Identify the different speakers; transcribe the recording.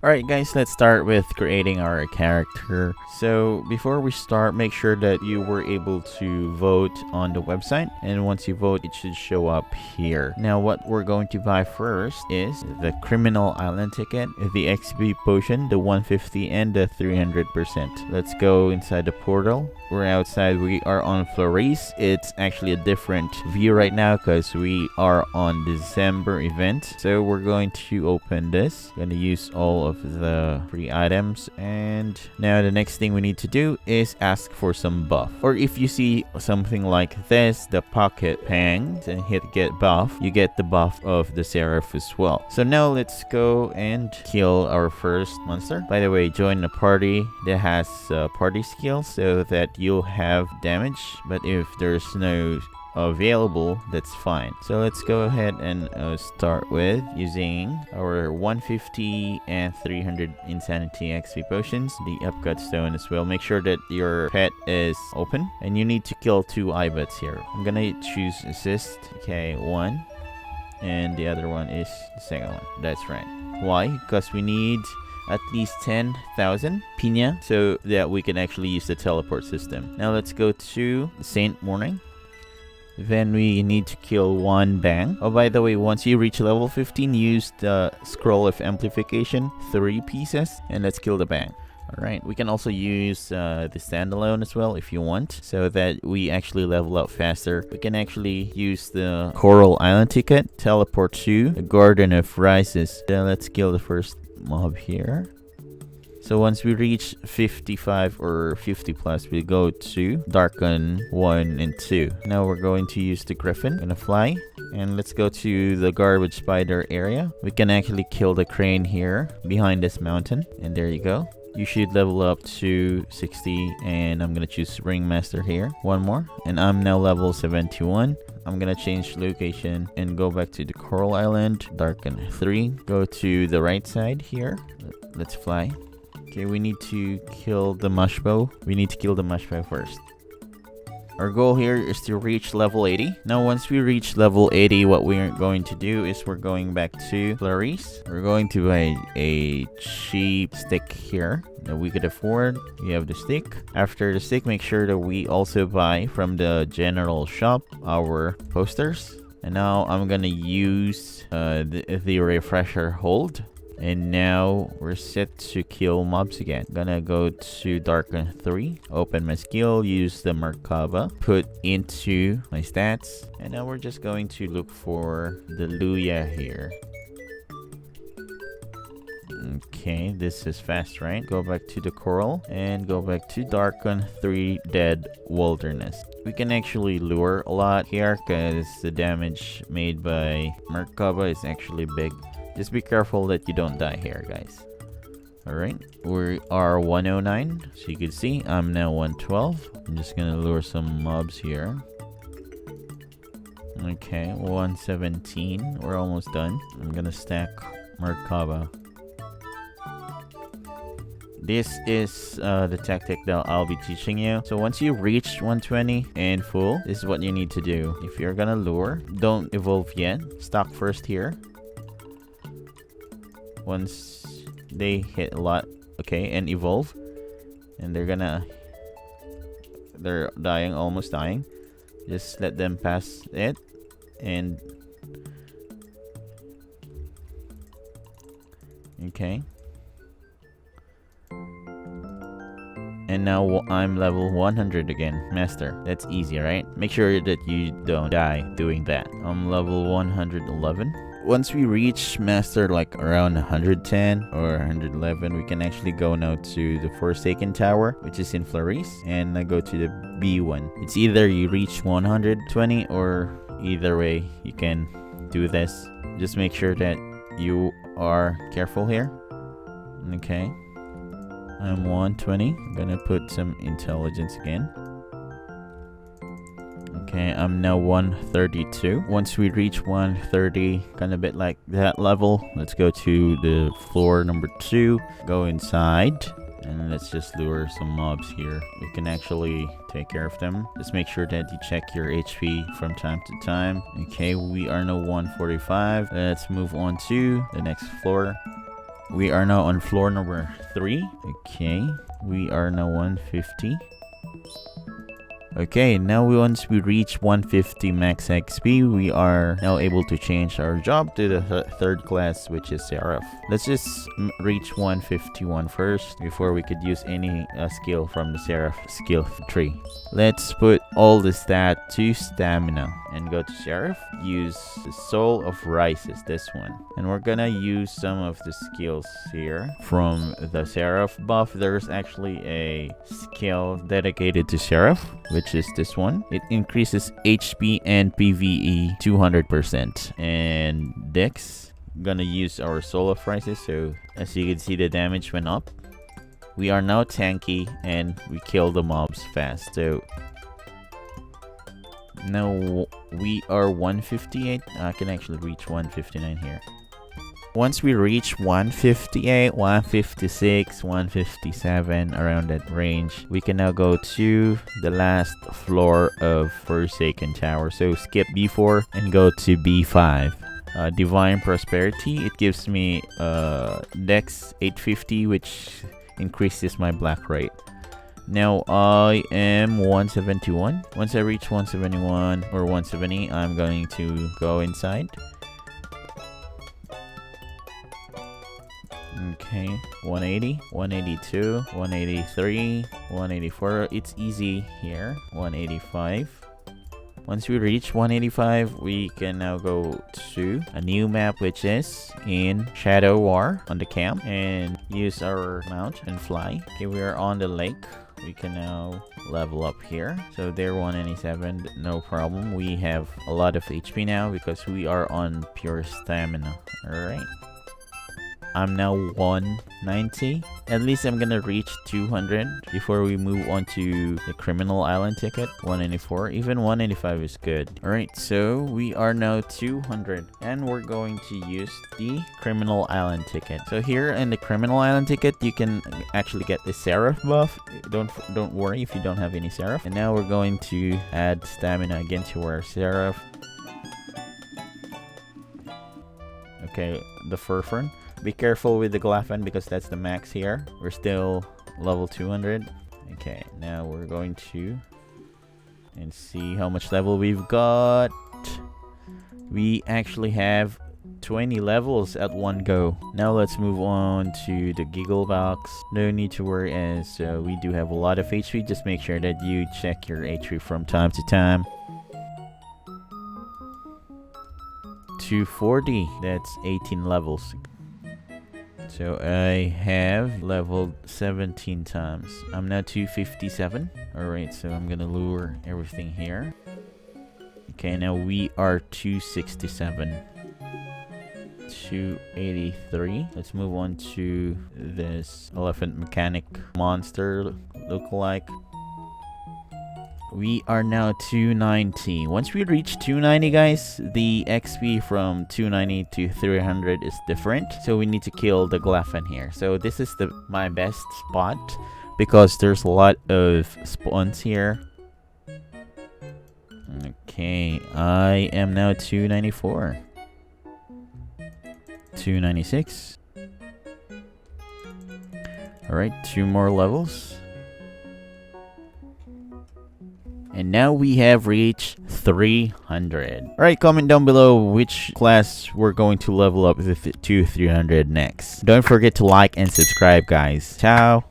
Speaker 1: Alright guys, let's start with creating our character. So before we start, make sure that you were able to vote on the website, and once you vote, it should show up here. Now what we're going to buy first is the Criminal Island ticket, the XP potion, the 150 and the 300%. Let's go inside the portal. We're outside, we are on Flores. It's actually a different view right now because we are on December event. So we're going to open this. Going to use all of the free items, and now the next thing we need to do is ask for some buff. Or if you see something like this, the pocket pangs, and hit get buff, you get the buff of the Seraph as well. So now let's go and kill our first monster. By the way, join a party that has party skills so that you'll have damage, but if there's no available, that's fine. So let's go ahead and start with using our 150 and 300 insanity XP potions, the upcut stone as well. Make sure that your pet is open, and you need to kill 2 ibots here. I'm gonna choose assist. Okay, 1, and the other one is the second one. That's right. Why? Because we need at least 10,000 piña so that we can actually use the teleport system. Now let's go to Saint Morning. Then we need to kill 1 bang. Oh, by the way, once you reach level 15, use the scroll of amplification, 3 pieces, and let's kill the bang. Alright, we can also use the standalone as well if you want, so that we actually level up faster. We can actually use the Coral Island ticket, teleport to the Garden of Rises. Then let's kill the first mob here. So once we reach 55 or 50 plus, we go to Darken 1 and 2. Now we're going to use the Griffin. Gonna fly. And let's go to the Garbage Spider area. We can actually kill the crane here behind this mountain. And there you go. You should level up to 60. And I'm gonna choose Ringmaster here. 1 more. And I'm now level 71. I'm gonna change location and go back to the Coral Island. Darken 3. Go to the right side here. Let's fly. Okay, we need to kill the mushbow. We need to kill the mushbow first. Our goal here is to reach level 80. Now, once we reach level 80, what we're going to do is we're going back to Flores. We're going to buy a cheap stick here that we could afford. We have the stick. After the stick, make sure that we also buy from the general shop our posters. And now I'm gonna use the refresher hold. And now we're set to kill mobs again. Gonna go to Darken 3, open my skill, use the Merkaba, put into my stats, and now we're just going to look for the Luya here. Okay, this is fast, right? Go back to the Coral and go back to Darken 3 Dead Wilderness. We can actually lure a lot here because the damage made by Merkaba is actually big. Just be careful that you don't die here, guys. Alright, we are 109. So you can see, I'm now 112. I'm just gonna lure some mobs here. Okay, 117. We're almost done. I'm gonna stack Merkaba. This is the tactic that I'll be teaching you. So once you reach 120 and full, this is what you need to do. If you're gonna lure, don't evolve yet. Stock first here. Once they hit a lot, okay, and evolve, and they're dying, almost dying, just let them pass it. And okay, and now I'm level 100 again, master. That's easy, right? Make sure that you don't die doing that. I'm level 111. Once we reach master like around 110 or 111, we can actually go now to the Forsaken Tower, which is in Flores, and I go to the B1. It's either you reach 120 or either way you can do this. Just make sure that you are careful here. Okay, I'm 120. I'm gonna put some intelligence again. Okay, I'm now 132. Once we reach 130, kind of bit like that level, let's go to the floor number 2, go inside, and let's just lure some mobs here. You can actually take care of them. Just make sure that you check your HP from time to time. Okay, we are now 145. Let's move on to the next floor. We are now on floor number 3. Okay, we are now 150. Okay, now once we reach 150 max XP, we are now able to change our job to the third class, which is Seraph. Let's just reach 151 first before we could use any skill from the Seraph skill tree. Let's put all the stat to stamina and go to Seraph. Use the Soul of Rises, this one. And we're gonna use some of the skills here from the Seraph buff. There's actually a skill dedicated to Seraph, which is this one. It increases HP and PvE 200%. And Dex, gonna use our Soul of Rises. So as you can see, the damage went up. We are now tanky and we kill the mobs fast. So now we are 158. I can actually reach 159 here. Once we reach 158, 156, 157, around that range, we can now go to the last floor of Forsaken Tower. So skip B4 and go to B5. Divine Prosperity, it gives me Dex 850, which increases my black rate. Now I am 171. Once I reach 171 or 170, I'm going to go inside. Okay, 180, 182, 183, 184. It's easy here. 185. Once we reach 185, we can now go to a new map, which is in Shadow War on the camp, and use our mount and fly. Okay, we are on the lake. We can now level up here. So they're 197, no problem. We have a lot of HP now because we are on pure stamina. Alright. I'm now 190. At least I'm gonna reach 200 before we move on to the Criminal Island ticket. 194. Even 185 is good. Alright, so we are now 200. And we're going to use the Criminal Island ticket. So here in the Criminal Island ticket, you can actually get the Seraph buff. Don't worry if you don't have any Seraph. And now we're going to add stamina again to our Seraph. Okay, the Furfern. Be careful with the Glaffen because that's the max here. We're still level 200. Okay, now we're going to and see how much level we've got. We actually have 20 levels at one go. Now let's move on to the Giggle Box. No need to worry as we do have a lot of HP. Just make sure that you check your HP from time to time. 240. That's 18 levels. So I have leveled 17 times. I'm now 257. Alright, so I'm gonna lure everything here. Okay, now we are 267. 283. Let's move on to this elephant mechanic monster lookalike. We are now 290. Once we reach 290, guys, the XP from 290 to 300 is different. So we need to kill the Glaffen here. So this is my best spot because there's a lot of spawns here. Okay, I am now 294. 296. Alright, 2 more levels. And now we have reached 300. Alright, comment down below which class we're going to level up to 300 next. Don't forget to like and subscribe, guys. Ciao!